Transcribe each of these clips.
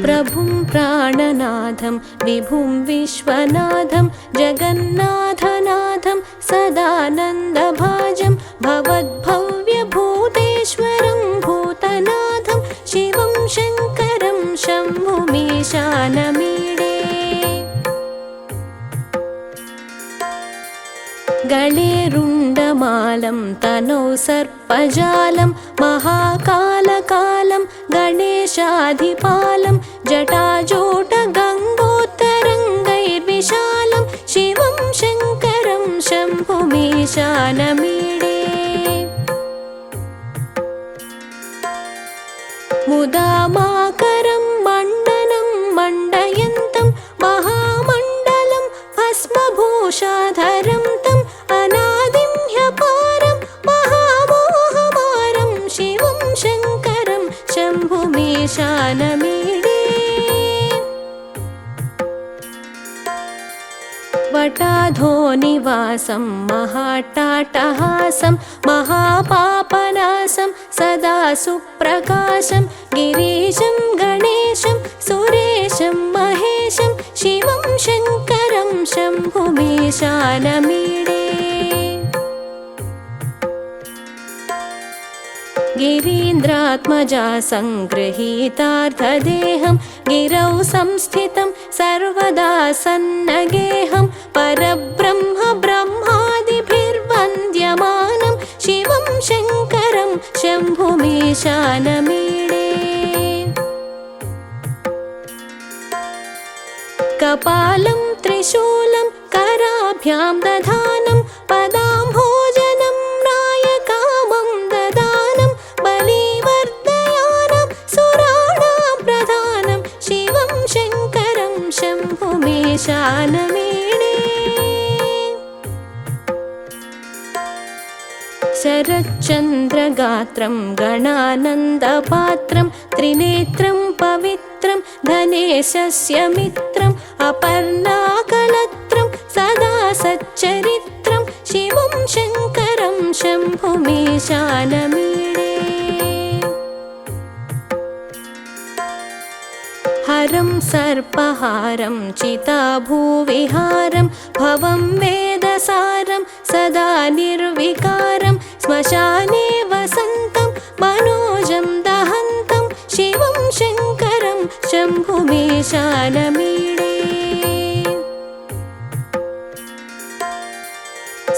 प्रभुं प्राणनाथं विभुं विश्वनाथं जगन्नाथनाथं सदानन्दभाजं भवद्भव्यभूतेश्वरं भूतनाथं शिवं शङ्करं शम्भुमीशानमीडे गले रुण्डमालं तनौ सर्पजालं महाकालकालं गणेशाधिपालं जटाजूटगङ्गोत्तरङ्गैर्विशालं शिवं शङ्करं शम्भुमीशानमीडे मुदामाकरं मण्डनं मण्डयन्तं महामण्डलं भस्मभूषाधरं तं अनादिं ह्यपारं महामोहमारं शिवं शङ्करं शम्भुमीशानमीडे वटाधोनिवासं महाट्टाटहासं महापापनाशं सदा सुप्रकाशं गिरीशं गणेशं सुरेशं महेशं शिवं शङ्करं शम्भुमीशानमीडे गिरीन्द्रात्मजा सङ्गृहीतार्थदेहं गिरौ संस्थितं सर्वदा सन्नगेहं परब्रह्म ब्रह्मादिभिर्वन्द्यमानं शिवं शङ्करं शम्भुमीशानमीडे कपालं त्रिशूलं कराभ्यां दधानं पदाम्भोजनं नायकामं ददानं बलिवर्धयानं सुराणां प्रधानं शिवं शङ्करं शम्भुमीशानमीडे शरच्चन्द्रगात्रं गणानन्दपात्रं त्रिनेत्रं पवित्रं धनेशस्य मित्रम् अपर्णाकलत्रं सदा सच्चरित्रं शिवं शङ्करं शम्भुमीशानमीडे हरं सर्पहारं चिताभूविहारं भवं वेदसारं सदा निर्विकारं श्मशाने वसन्तं मनोजं दहन्तं शिवं शङ्करं शम्भुमीशानमीडे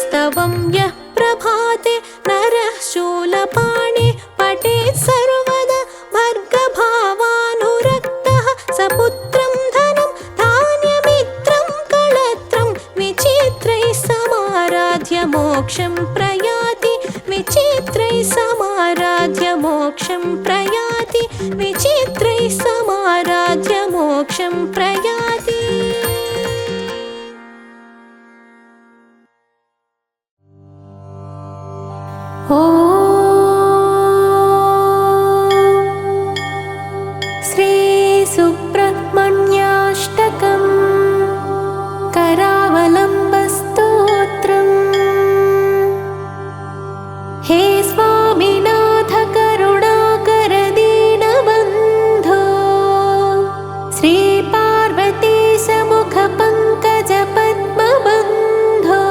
स्तवं यः प्रभाते नरः शूलपाणे पठेत् सर्वदा भर्गभावानुरक्तः सपुत्रं धनं धान्यमित्रं कळत्रं विचित्रैः समाराध्य मोक्षं प्रयाति विचित्रैः समाराध्य मोक्षं प्रयाति विचित्रैः समाराध्य मोक्षं प्रयाति श्रीसुब्रह्मण्याष्टकं करावलम्बस्तोत्रम् हे स्वामिनाथ करुणाकर दीनबन्धो श्रीपार्वतीश मुखपङ्कज पद्मबन्धो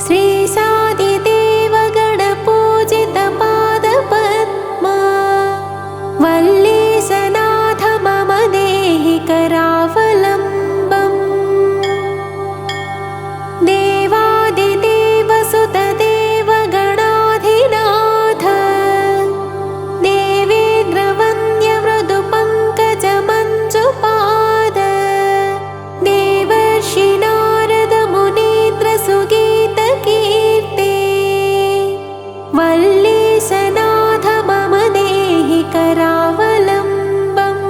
श्रीशादिदेव गणपूजित पादपद्मा वल्लीशनाथ मम देहि करावलम्बम् देवादिदेव सुतदेव गणाधिनाथ देवेन्द्रवन्द्य मृदुपङ्कज मञ्जुपाद देवर्षि नारद मुनीन्द्र सुगीतकीर्ते वल्लीशनाथ मम देहि करावलम्बम्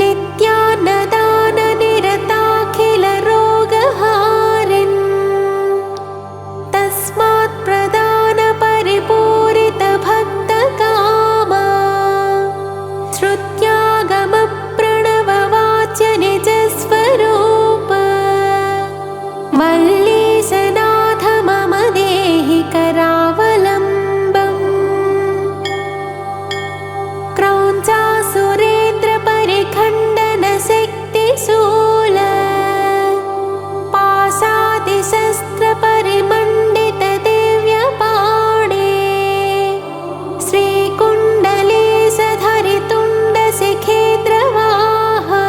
नित्यान्नदान निरताखिल रोगहारिन् तस्मात् प्रदान परिपूरित भक्तकामा श्रुत्यागम प्रणववाच्य निजस्वरूप वल्लीशनाथ मम देहि करावलम्बम् क्रौञ्च परिमण्डितदिव्यपाणे श्रीकुण्डले सधरितुण्डशिखेद्रवाहा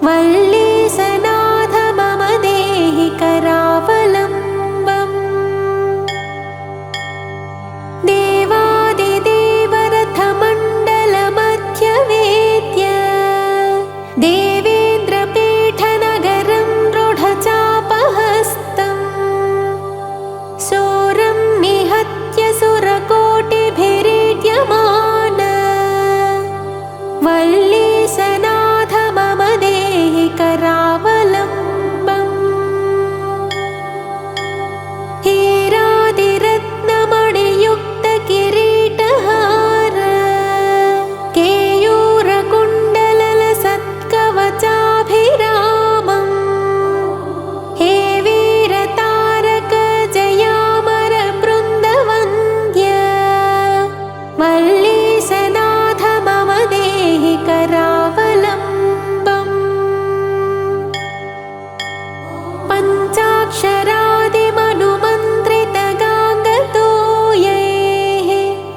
वल्लीसनाथ मम देहि करावलम्बम् देवादिदेवरथमण्डलमध्यवेद्य देवेन्द्रपीठनगरं दृढचापहस्तम् शूरं निहत्य सुरकोटिभिरीड्यमान वल्लीसनाथ मम देहि करावलम्बम् हीरादिरत्नमणियुक्तकिरीटहार केयूरकुण्डलसत्कवचाभिरामम् हे वीरतारक जयामर बृन्दवन्द्य वल्लीसनाथ मम देहि करावलम्बम् पञ्चाक्षरादिमनुमन्त्रितगाङ्गतोयैः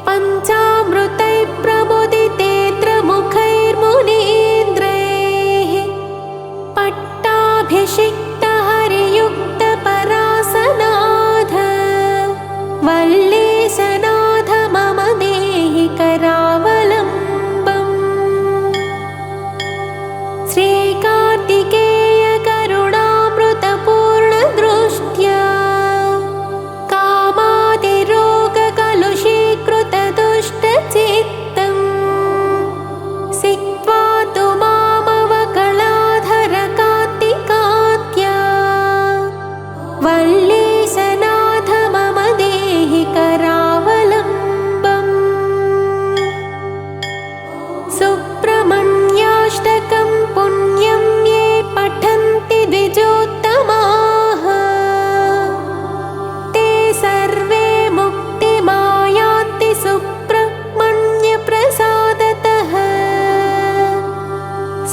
पञ्चामृतैः प्रमुदितेऽत्रमुखैर्मुनीन्द्रैः पट्टाभिषिक्तहरियुक्तपरासनाथ वल्लीसनाथ मम देहि करावलम्बम् श्रीकार्तिकेय करुणामृतपूर्णदृष्ट्या कामादिरोगकलुषीकृतदुष्टचित्तम् सिक्त्वा तु मामवकलाधरकान्तिकान्त्या वल्लीसनाथ मम देहि करावलम्बम् सुब्रह्मण्याष्टकं पुण्यं ये पठन्ति द्विजोत्तमाः ते सर्वे मुक्तिमायान्ति सुब्रह्मण्यप्रसादतः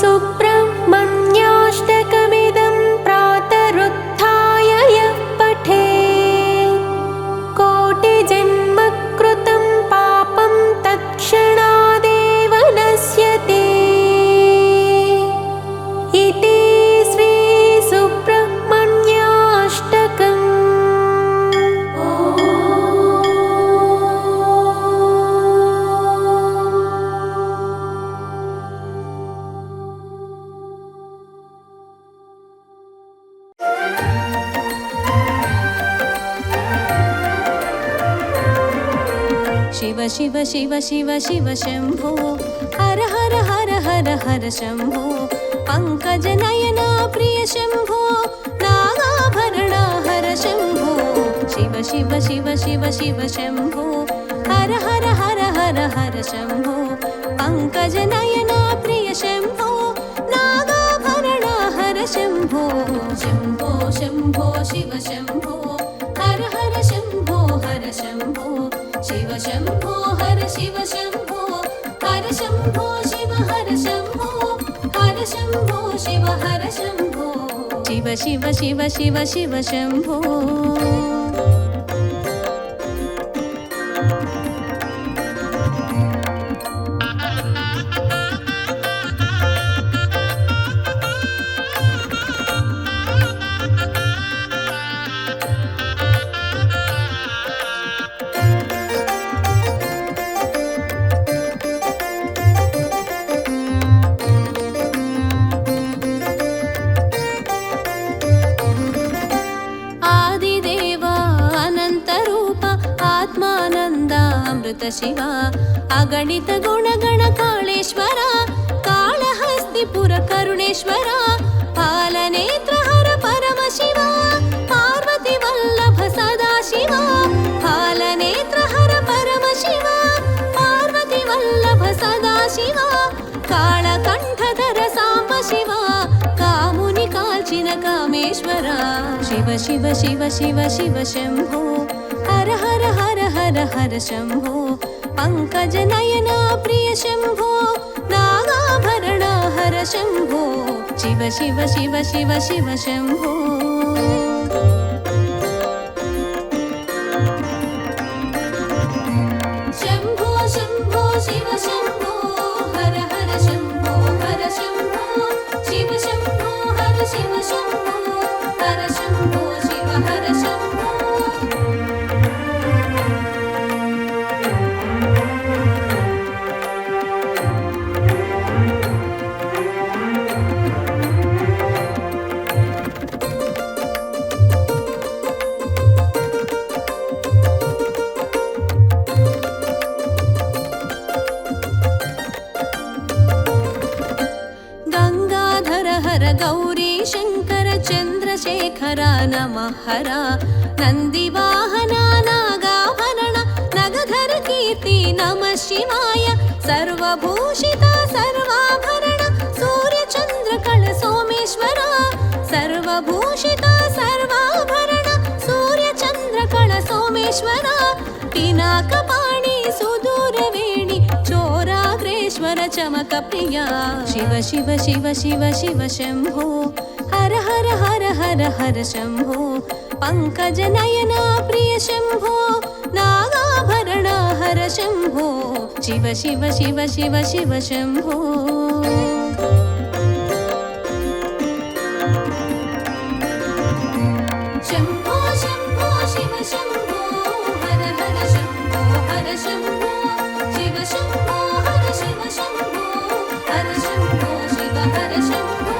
सुब्रह्मण्याष्टकमिदं प्रातरुत्थाय यः पठेत् कोटिजन्मकृतं पापं तत्क्षणादेव नश्यति इति श्री सुब्रह्मण्याष्टकम्। शिव शिव शिव शिव शिव शम्भो हर हर हर हर हर शम्भो पङ्कजनयना प्रिय शम्भो नागाभरणा हर शम्भो शिव शिव शिव शिव शिव शम्भो हर हर हर हर हर शम्भो पङ्कजनयना प्रिय शम्भो नागाभरणा हर शम्भो शम्भो शम्भो शिव शम्भो हर हर शम्भो हर शम्भो शिव शम्भो हर शिव शम्भो हर शम्भो शिव हर शम्भो हर शम्भो शिव हर शम्भो शिव शिव शिव शिव शिव शम्भो शिव अगणित गुणगण कालेश्वर कालहस्तिपुर करुणेश्वर पालनेत्र हर परम शिव पार्वती वल्लभ सदा शिव पालनेत्र हर परम शिव पार्वती वल्लभ सदा शिव कालकण्ठधर साम्ब शिव कामुनि काल्चिन कामेश्वर शिव शिव शिव शिव शिव शम्भो हर हर हर हर हर शम्भो पङ्कजनयना प्रिय शम्भो नागाभरणा हर शम्भो शिव शिव शिव शिव शिव शम्भो शम्भो शम्भो शिव शम्भो हर हर शम्भो हर शम्भो शिव शम्भो हर शिव शम्भो हर शम्भो शिव हर शम्भो गौरी शंकर चंद्रशेखर नमः हर नंदिवाहना नागाभरण नगधर कीर्ति नमः शिवाय सर्वभूषिता सर्वाभरण सूर्यचंद्रकल सोमेश्वर सर्वभूषिता सर्वाभरण सूर्यचंद्रकल सोमेश्वर पिनाकपाणि सुदूरवेणि चोराग्रेश्वर चमक प्रिया शिव शिव शिव शिव शिव शंभो हर हर हर हर हर शंभो पंकज नयना प्रिय शंभो नागाभरण हर शंभो शिव शिव शिव शिव शिव शंभो शंभो शंभो शिव शंभो हर हर शंभो हर शंभो शिव शंभो हर शिव शंभो हर शंभो शिव हर शंभो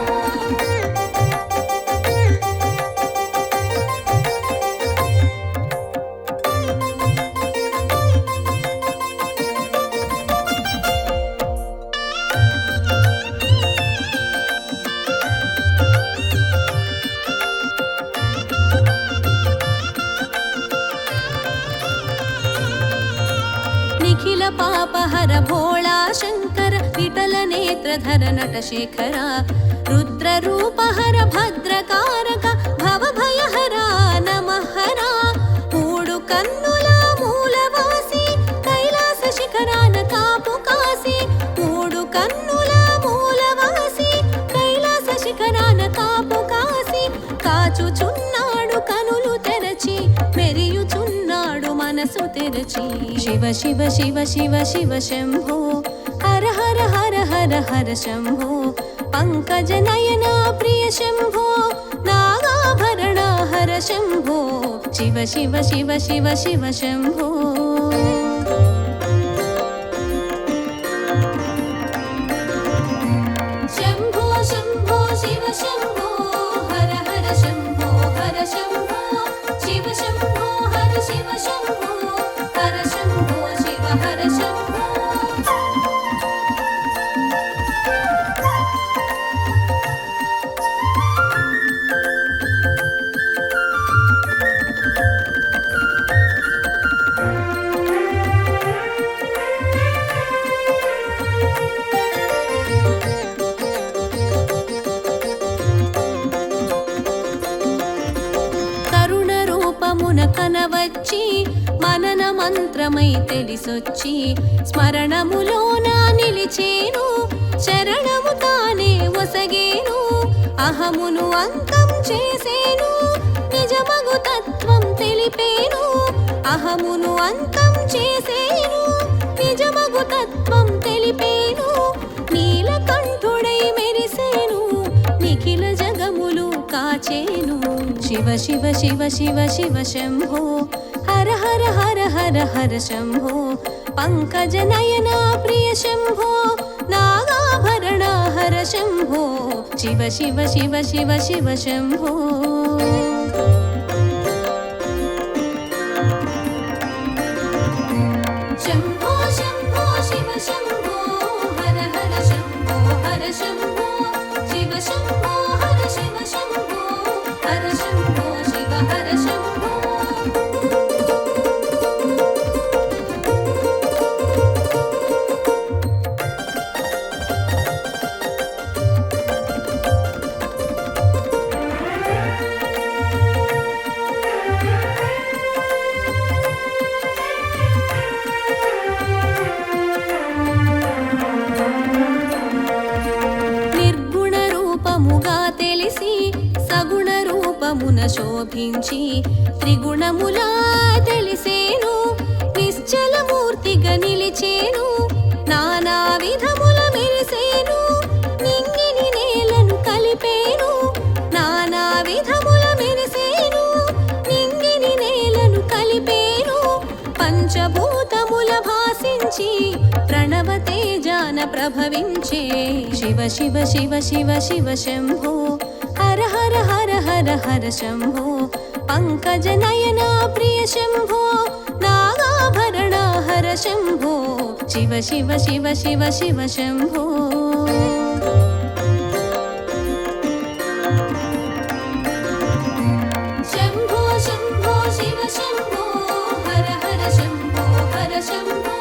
निखिल पापहर भोळा शंकर विठल नेत्रधर नटशेखर रुद्ररूपहर भद्रकारक भवभयहर नमः हर मूडु कन्नुला मूलवासी कैलास शिखरान कापु कासी मूडु कन्नुला मूलवासी कैलास शिखरान कापु कासी కాచుచున్నాడు కనులు తెరచి మెరియుచున్నాడు మనసు తెరచి శివ శివ శివ శివ శివ శంభో హర హర హర హర హర శంభో పంకజ నయన ప్రియ శంభో నాగాభరణ హర శంభో శివ శివ శివ శివ శివ శంభో శంభో శంభో శివ శంభో హర హర శంభో హర శంభో శివ శంభో హర శివ శంభో హర శంభో శివ హర శంభో కనవచ్చి మనన మంత్రమై తెలిసొచ్చి స్మరణములోన నిలిచేను శరణము తానే ఒసగేను అహమును అంతం చేసేను నిజమగు తత్వం తెలిపేను అహమును అంతం చేసేను నిజమగు తత్వం తెలిపేను నీలకంఠుడై మెరిసేను నిఖిల జగములు కాచేను शिव शिव शिव शिव शिव शंभो हर हर हर हर हर शंभो पंकज नयना प्रिय शंभो नागाभरण हर शंभो शिव शिव शिव शिव शिव शंभो शंभो शंभो शिव शंभो हर हर शंभो हर शंभो शिव शंभो हर शिव शंभो हर शंभो शिव हर शंभो రూపమున శోభించి త్రిగుణములా తెలిసేను నిశ్చలమూర్తిగా నిలిచేను నానా విధముల మెరిసేను నింగిని నేలను కలిపేను నానా విధముల మెరిసేను నింగిని నేలను కలిపేను పంచభూతముల భాసించి ప్రణవ తేజాన ప్రభవించే శివ శివ శివ శివ శివ శంభో హర హర హర హర హర శంభో పంకజ నయన ప్రియ శంభో నాగాభరణ హర శంభో శివ శివ శివ శివ శివ శంభో శంభో శంభో శివ శంభో హర హర శంభో హర శంభో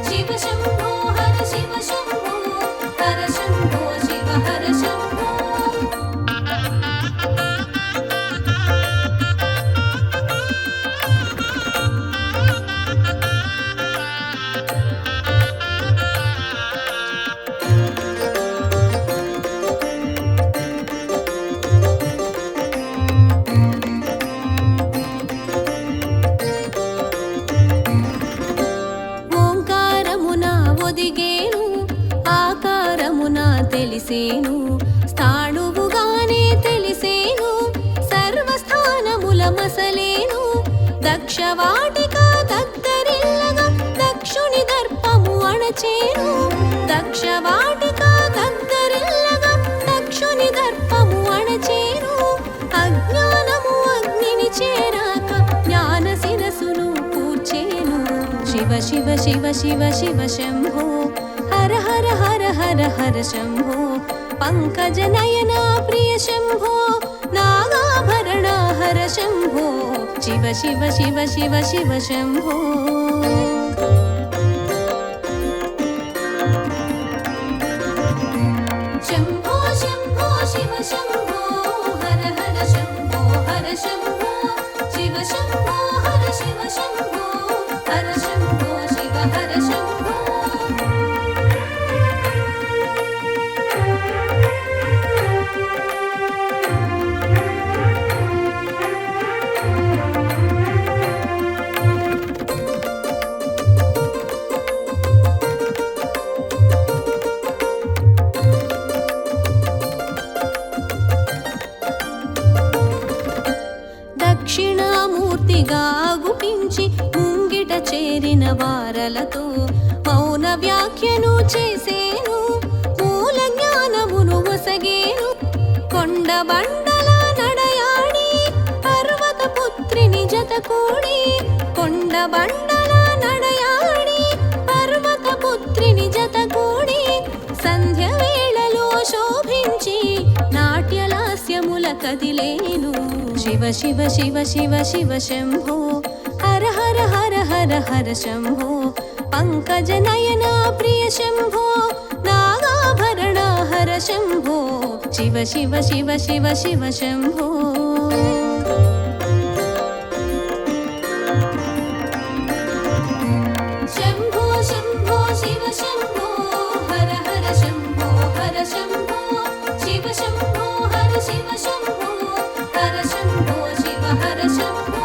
శివ శంభో హర శివ శంభో హర శంభో శివ హర శంభో ఓంకారమున ఒదిగేను ఆకారమున తెలిసేను స్థాణువుగానే తెలిసేను సర్వస్థానముల మసలేను దక్షవాటిక దద్దరిల్లగా దక్షుని దర్పము అణచేను దక్షవాటిక దద్దరిల్లగా దక్షుని దర్పము అణచేను అజ్ఞానము అగ్నిని చేరాక జ్ఞాన శిరసును కూర్చేను శివ శివ శివ శివ శివ శంభో హర హర హర హర హర శంభో పంకజ నయన ప్రియ శంభో నాగాభరణ హర శంభో శివ శివ శివ శివ శివ శంభో శంభో శంభో శివ శంభో హర హర శంభో హర శంభో శివ శంభో హర శివ శంభో హర శంభో శివ హర శంభో దక్షిణామూర్తిగా గుపించి ముంగిట చేరిన వారలతో మౌన వ్యాఖ్యను చేసేను మూల జ్ఞానమును వసగేను కొండ బండల నడయాడి పర్వత పుత్రిని జత కూడి కొండ బండల నడయాడి పర్వత పుత్రిని జత కూడి సంధ్య వేళలో శోభించి నాట్యలాస్యముల కదిలేను శివ శివ శివ శివ శివ శంభో హర హర హర హర హర శంభో పంకజ నయన ప్రియ శంభో నాగాభరణ హర శంభో శివ శివ శివ శివ శివ శంభో శంభో శంభో శివ శంభో హర హర శంభో హర శంభో శివ శంభో హర శివ శంభో హర శంభో శివ హర శంభో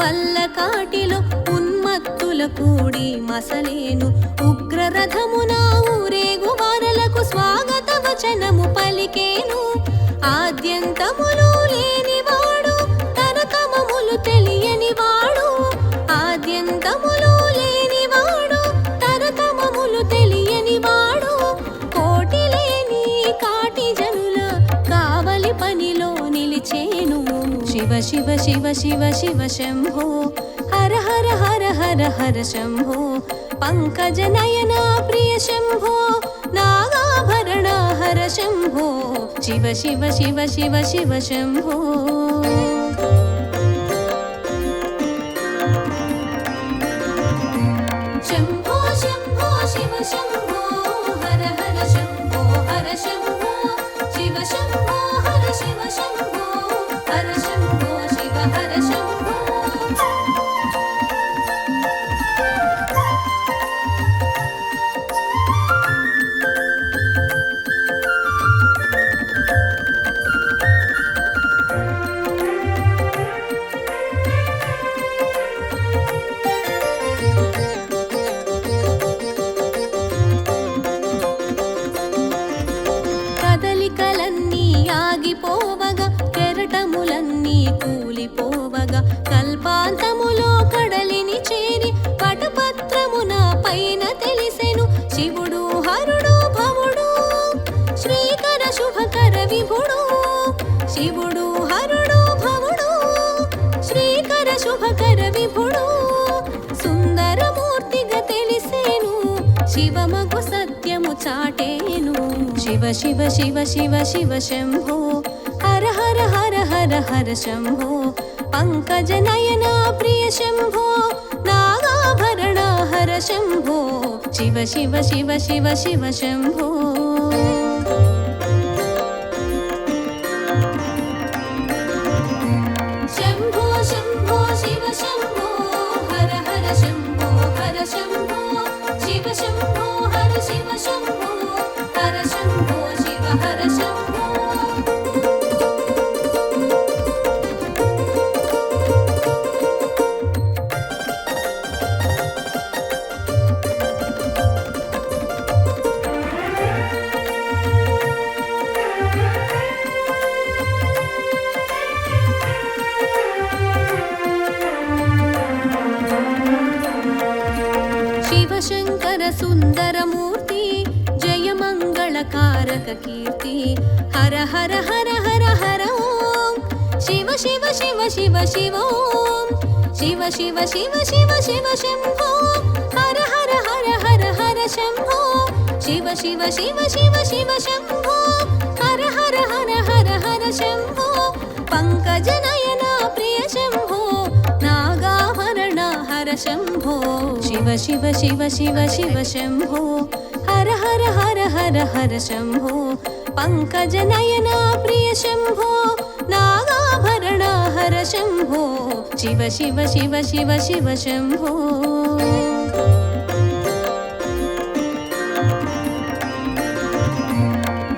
వల్ల కాటిలో ఉన్మత్తుల కూడి మసలేను ఉగ్రరథమున ఊరేగు వారలకు స్వాగత వచనము పలికేను ఆద్యంతములు లేనివాడు తరతమములు తెలియనివాడు ఆద్యంతములు లేనివాడు తరతమములు తెలియనివాడు కోటి లేని కాటి జనుల కావలి పనిలో నిలిచేను శివ శివ శివ శివ శివ శంభో హర హర హర హర హర శంభో పంకజ నయన ప్రియ శంభో నాగాభరణ హర శంభో శివ శివ శివ శివ శివ శంభో శంభో హర హర శంభో హర శంభో శివ శంభో హర శివ శంభో హర శంభో శివ హర శంభో కదలికలన్నీ ఆగిపోవగా కెరటములన్నీ కూలిపోవగా కల్పాంతములో కడలిని చేరి పటపత్రమున పైన తెలిసెను శివుడు హరుడు భవుడు శ్రీకర శుభకర విభుడు శివుడు హరుడు భవుడు శ్రీకర శుభకర విభుడు సుందరమూర్తిగా తెలిసేను శివమగు సత్యము చాటేను శివ శివ శివ శివ శివ శంభో హర హర హర హర హర శంభో పంకజ నయన ప్రియ శంభో నాగాభరణ హర శంభో శివ శివ శివ శివ శివ శంభో శంభో శంభో శివ శంభో హర హర శంభో హర శంభో శివ శంభో హర శివ శంభో హర శంభో శివ హర శంభో శివశంకర సుందరమూర్తి జయ మంగళకారక కీర్తి హర హర హర హర హర ఓం శివ శివ శివ శివ శివ ఓం శివ శివ శివ శివ శివ శంభో హర హర హర హర హర శంభో శివ శివ శివ శివ శివ శంభో హర హర హర హర హర శంభో పంకజ నయన ప్రియ శంభో నాగాభరణ హర శంభో శివ శివ శివ శివ శివ శంభో హర హర హర హర హర శంభో పంకజ నయన ప్రియ శంభో నాగాభరణ హర శంభో శివ శివ శివ శివ శివ శంభో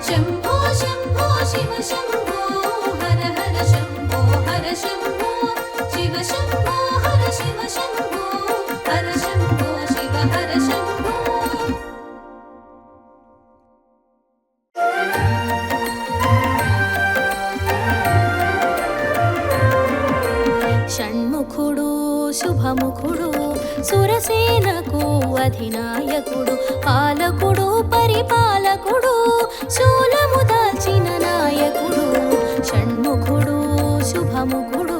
శంభో శంభో శివ శంభో హర హర శంభో హర శంభో శివ శంభో హర శివ శంభో హర శంభో శివ హర శంభో షణ్ముఖుడు శుభముఖుడు సురసేనకు అధినాయకుడు పాలకుడు పరిపాలకుడు శూలము దాల్చిన నాయకుడు షణ్ముఖుడు శుభముఖుడు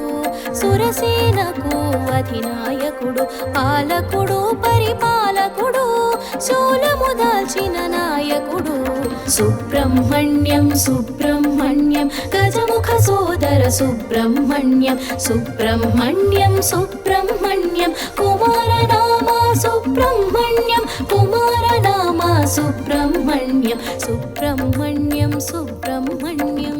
సురసేనకు అధినాయకుడు పాలకుడు పరిపాలకుడు శూలము దాల్చిన నాయకుడు సుబ్రహ్మణ్యం సుబ్రహ్మణ్యం గజముఖ సోదర సుబ్రహ్మణ్యం సుబ్రహ్మణ్యం సుబ్రహ్మణ్యం కుమారనామ సుబ్రహ్మణ్యం కుమారనామ సుబ్రహ్మణ్యం సుబ్రహ్మణ్యం సుబ్రహ్మణ్యం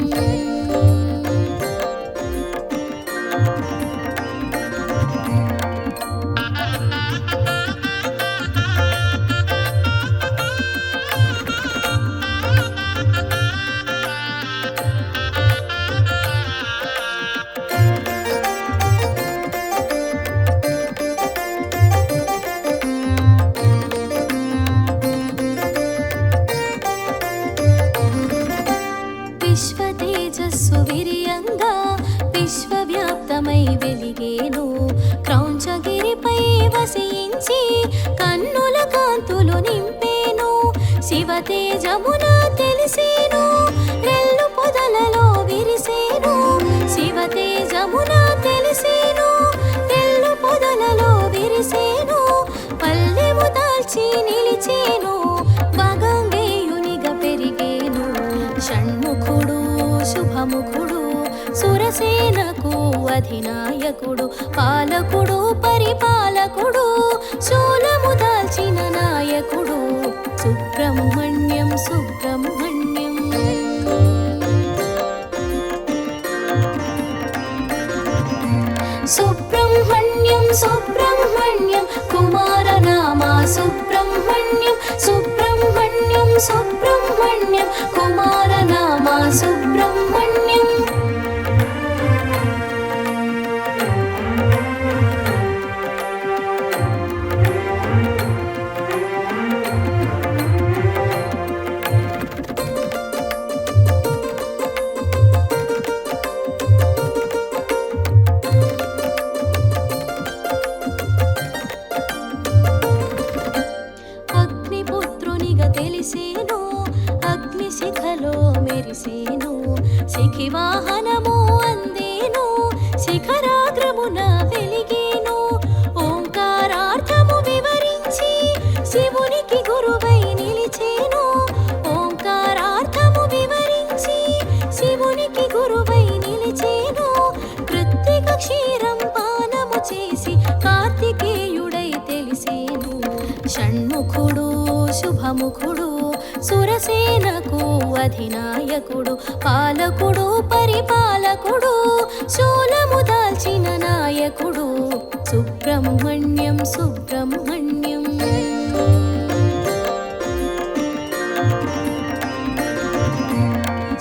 విశ్వతేజస్సు విరియంగా విశ్వవ్యాప్తమై వెలిగేను క్రౌంచగిరిపై వసించి కన్నుల కాంతులు నింపేను శివతేజమున తెలిసేను రెల్లు పొదలలో విరిసేను శివతేజమున తెలిసేను రెల్లు పొదలలో విరిసేను పల్లెము దాల్చి నిలిచేను భగంగేయునిగా పెరిగేను షణ్ముఖుడు శుభముఖుడు సురసేనకు అధినాయకుడు పాలకుడు పరిపాలకుడు శూలము దాల్చిన నాయకుడు సుబ్రహ్మణ్యం కుమారనామా సుబ్రహ్మణ్యం సుబ్రహ్మణ్యం సుబ్రహ్మణ్యం కుమారనామా సుబ్రహ్మణ్యం. అగ్నిపుత్రునిగా తెలిసేను అగ్నిశిఖలో మెరిసేను శిఖి వాహనము అందేను శిఖరాగ్రమున వెలిగేను ఓంకారార్థము వివరించి శివునికి గురువై నిలిచేను ఓంకారార్థము వివరించి శివునికి గురువై నిలిచేను కృత్తిక క్షీరం పానము చేసి కార్తికేయుడై తెలిసేను షణ్ముఖుడు శుభముఖుడు సురసేనకు అధినాయకుడు పాలకుడు పరిపాలకుడు శూలము దాల్చిన నాయకుడు సుబ్రహ్మణ్యం సుబ్రహ్మణ్యం.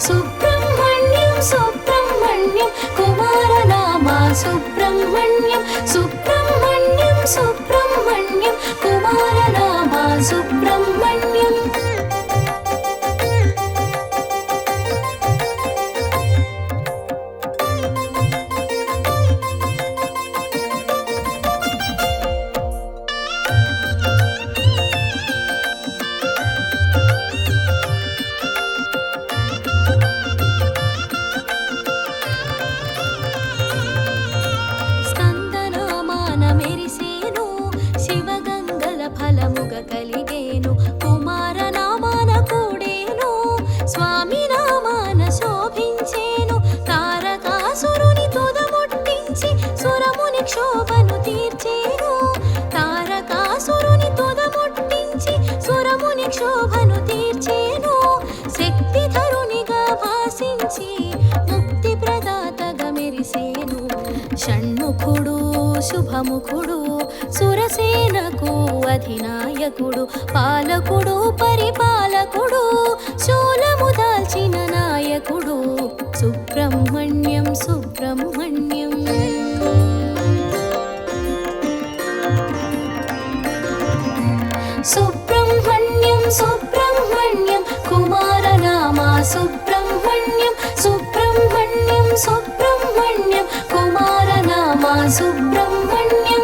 సుబ్రహ్మణ్యం సుబ్రహ్మణ్యం కుమారనామా సుబ్రహ్మణ్యం సుబ్రహ్మణ్యం సుబ్రహ్మణ్యం కుమారనామా సుబ్రహ్మణ్యం. స్కందనామాన మెరిసేను శివగంగల ఫలముగ కలిగేను కుమారనామాన కూడేను స్వామి నామాన శోభించేను తారకాసురుని తుదముట్టించి సురముని క్షోభను తీర్చేను తారకాసురుని తుదముట్టించి సురముని క్షోభను తీర్చేను శక్తిధరునిగా భాసించి ముక్తి ప్రదాతగా మెరిసేను షణ్ముఖుడు శుభముఖుడు సురసేనకు అధినాయకుడు పాలకుడు పరిపాలకుడు శూలము దాల్చిన నాయకుడు సుబ్రహ్మణ్యం సుబ్రహ్మణ్యం. సుబ్రహ్మణ్యం సుబ్రహ్మణ్యం కుమారనామా సుబ్రహ్మణ్యం సుబ్రహ్మణ్యం సుబ్రహ్మణ్యం కుమారనామా సుబ్రహ్మణ్యం.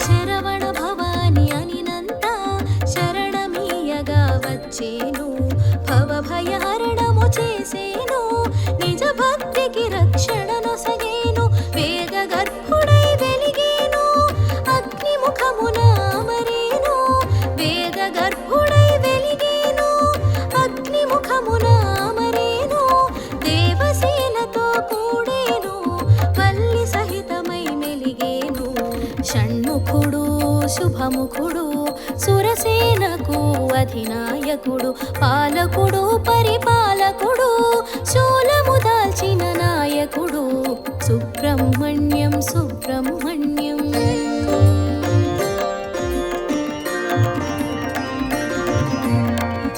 శరవణ భవాని అనినంత శరణమీయగా వచ్చేను భవభయహరణము చేసేను నిజ భక్తికి రక్షణనొసగేను వేద గర్భుడై వెలిగేను అగ్నిముఖమున అమరేను వేద గర్భుడై వెలిగేను అగ్నిముఖమున అమరేను దేవసేనతో కూడేను వల్లి సహితమై మెలిగేను షణ్ముఖుడు శుభముఖుడు సురసేనకు అధినాయకుడు పాలకుడు పరిపాలకుడు శూలము దాల్చిన నాయకుడు సుబ్రహ్మణ్యం సుబ్రహ్మణ్యం.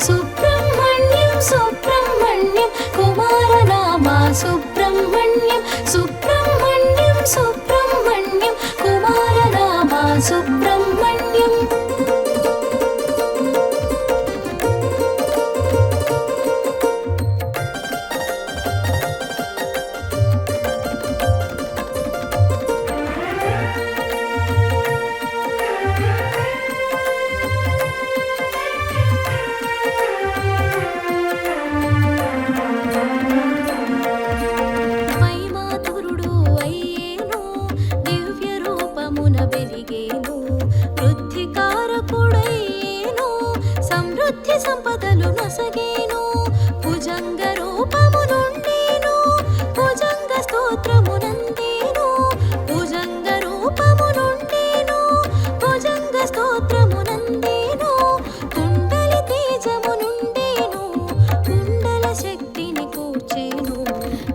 సుబ్రహ్మణ్యం సుబ్రహ్మణ్యం కుమారనామా సుబ్రహ్మణ్యం సుబ్రహ్మణ్యం సుబ్రహ్మణ్యం కుమారనామా సుబ్రహ్మణ్యం. వైమాతురుడు అయ్యేను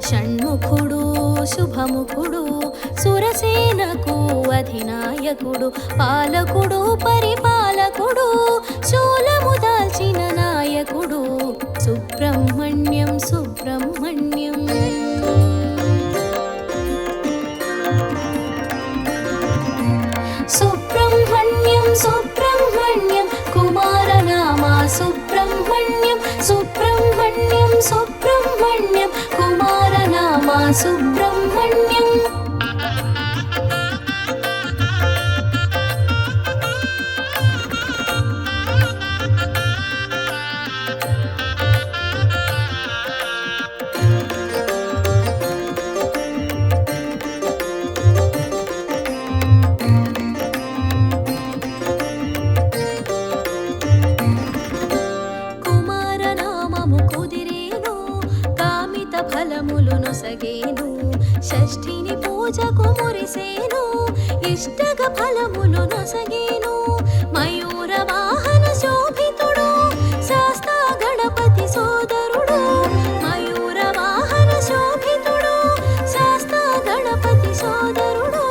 షణ్ముఖుడు శుభముఖుడు సురసేనకు అధినాయకుడు పాలకుడు పరిపాలకుడు శూలము దాల్చిన నాయకుడు సుబ్రహ్మణ్యం సుబ్రహ్మణ్యం. సుబ్రహ్మణ్యం సుబ్రహ్మణ్యం కుమారనామా సుబ్రహ్మణ్యం సుబ్రహ్మణ్యం సుబ్రహ్మణ్యం కుమారనామా సుబ్రహ్మణ్యం. ఫలములు నొసగేను షష్ఠిని పూజకు మురిసేను ఇష్టగ ఫలములు నొసగేను మయూర వాహన శోభితుడు శాస్తా గణపతి సోదరుడు మయూర వాహన శోభితుడు శాస్తా గణపతి సోదరుడు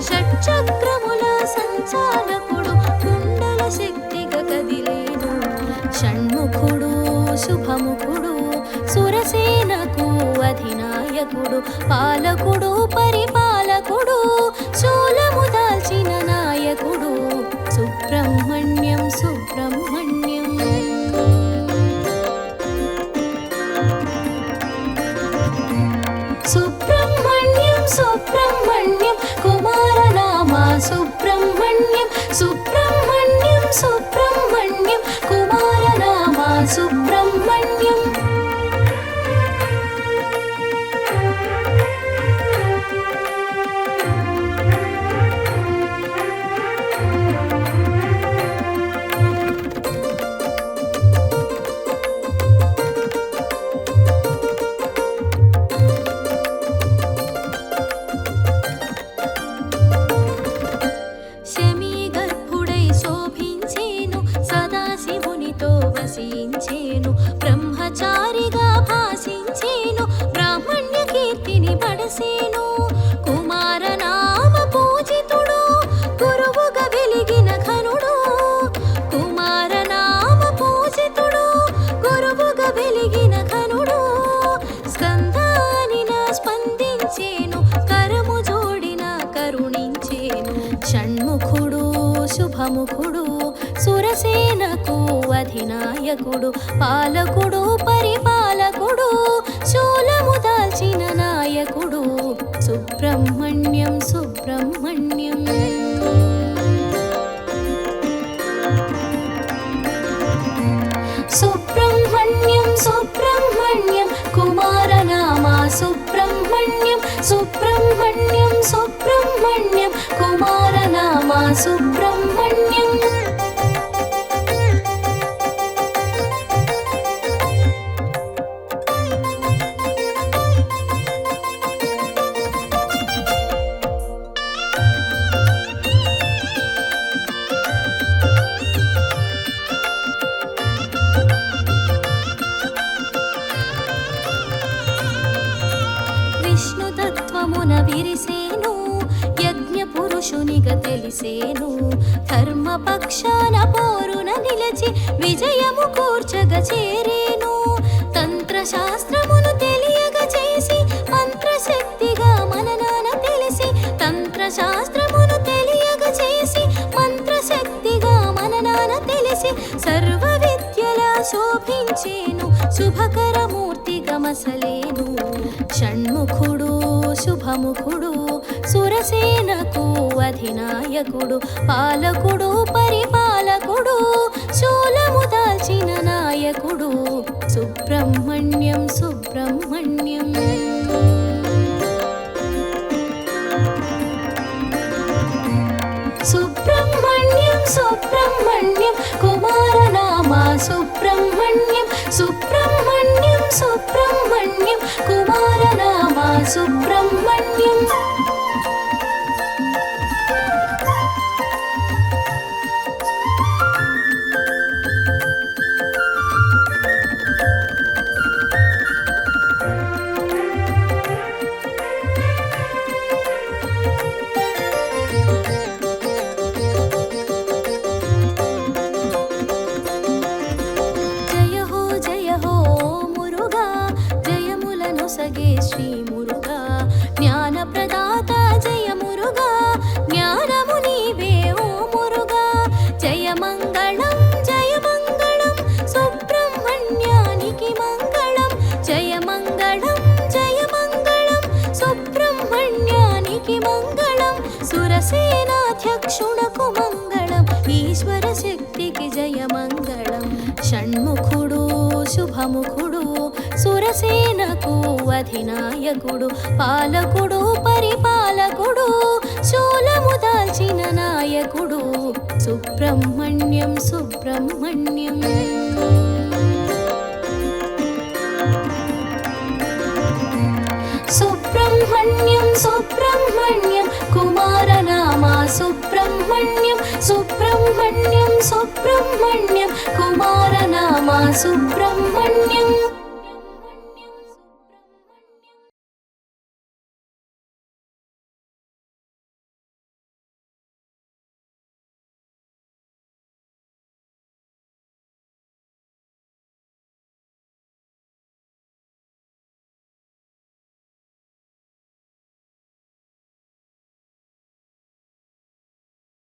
షట్చక్రముల సంచాలకుడు కుండల శక్తిగా కదిలేను షణ్ముఖుడు శుభముఖుడు సురసేనకు అధినాయకుడు పాలకుడు పరిపాలకుడు శూలము దాల్చిన నాయకుడు సుబ్రహ్మణ్యం సుబ్రహ్మణ్యం. సుబ్రహ్మణ్యం సుబ్రహ్మణ్యం కుమారనామా సుబ్రహ్మణ్యం సుబ్రహ్మణ్యం సుబ్రహ్మణ్యం కుమారనామా సుబ్రహ్మణ్యం. బ్రహ్మచారిగా భాషించేను బ్రాహ్మణ్య కీర్తిని పడసేను కుమారనామ పూజితుడు గురువుగా వెలిగిన ఘనుడు కుమారనామ పూజితుడు గురువుగా వెలిగిన ఘనుడు స్కందానిన స్పందించేను కరము జోడిన కరుణించేను షణ్ముఖుడు శుభముఖుడు సురసేనకు అధినాయకుడు పాలకుడు పరిపాలకుడు శూలము దాల్చిన నాయకుడు సుబ్రహ్మణ్యం సుబ్రహ్మణ్యం. సుబ్రహ్మణ్యం సుబ్రహ్మణ్యం కుమారనామా సుబ్రహ్మణ్యం సుబ్రహ్మణ్యం సుబ్రహ్మణ్యం కుమారనామా సుబ్రహ్మణ్యం. విష్ణుతత్వమున విరిసేను యజ్ఞ పురుషునిగా తెలిసేను ధర్మపక్షాన పోరున నిలచి విజయము కూర్చగా చేరేను తంత్రశాస్త్రమును తెలియగ చేసి మంత్రశక్తిగా మననాన తెలిసి తంత్రశాస్త్రమును తెలియగ చేసి మంత్రశక్తిగా మననాన తెలిసి సర్వ విద్యలా శోభించేను శుభకరమూర్తిగా మసలేను షణ్ముఖుడు శుభముఖుడు సురసేనకు అధినాయకుడు పాలకుడు పరిపాలకుడు శూలము దాల్చిన నాయకుడు సుబ్రహ్మణ్యం సుబ్రహ్మణ్యం. సుబ్రహ్మణ్యం సుబ్రహ్మణ్యం కుమారనామా సుబ్రహ్మణ్యం సుబ్రహ్మణ్యం సుబ్రహ్మణ్యం కుమారనామా సుబ్రహ్మణ్యం. శివసేనాధ్యక్షుడకు మంగళం ఈశ్వర శక్తికి జయమంగళం షణ్ముఖుడు శుభముఖుడు సురసేనకు అధినాయకుడు పాలకుడు పరిపాలకుడు శూలము దాల్చిన నాయకుడు సుబ్రహ్మణ్యం సుబ్రహ్మణ్యం సుబ్రహ్మణ్యం సుబ్రహ్మణ్యం కుమారనామా సుబ్రహ్మణ్యం సుబ్రహ్మణ్యం సుబ్రహ్మణ్యం కుమారనామా సుబ్రహ్మణ్యం